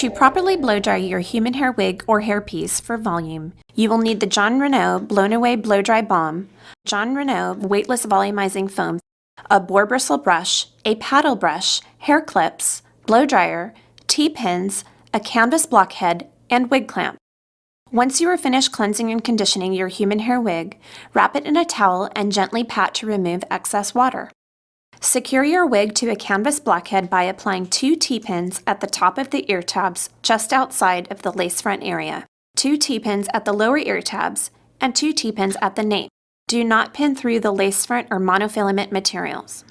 To properly blow dry your human hair wig or hairpiece for volume, you will need the Jon Renau Blown Away Blow Dry Balm, Jon Renau Weightless Volumizing Foam, a boar bristle brush, a paddle brush, hair clips, blow dryer, T-pins, a canvas blockhead, and wig clamp. Once you are finished cleansing and conditioning your human hair wig, wrap it in a towel and gently pat to remove excess water. Secure your wig to a canvas blockhead by applying 2 T-pins at the top of the ear tabs just outside of the lace front area, 2 T-pins at the lower ear tabs, and 2 T-pins at the nape. Do not pin through the lace front or monofilament materials.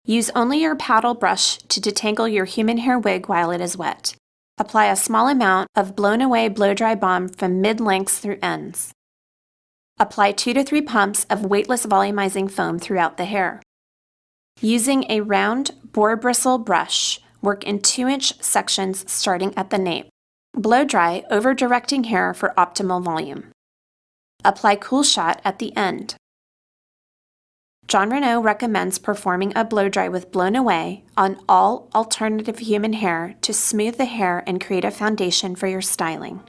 Use only your paddle brush to detangle your human hair wig while it is wet. Apply a small amount of Blown Away Blow Dry Balm from mid-lengths through ends. Apply 2 to 3 pumps of weightless volumizing foam throughout the hair. Using a round boar bristle brush, work in 2-inch sections starting at the nape. Blow dry over directing hair for optimal volume. Apply cool shot at the end. Jon Renau recommends performing a blow dry with Blown Away on all alternative human hair to smooth the hair and create a foundation for your styling.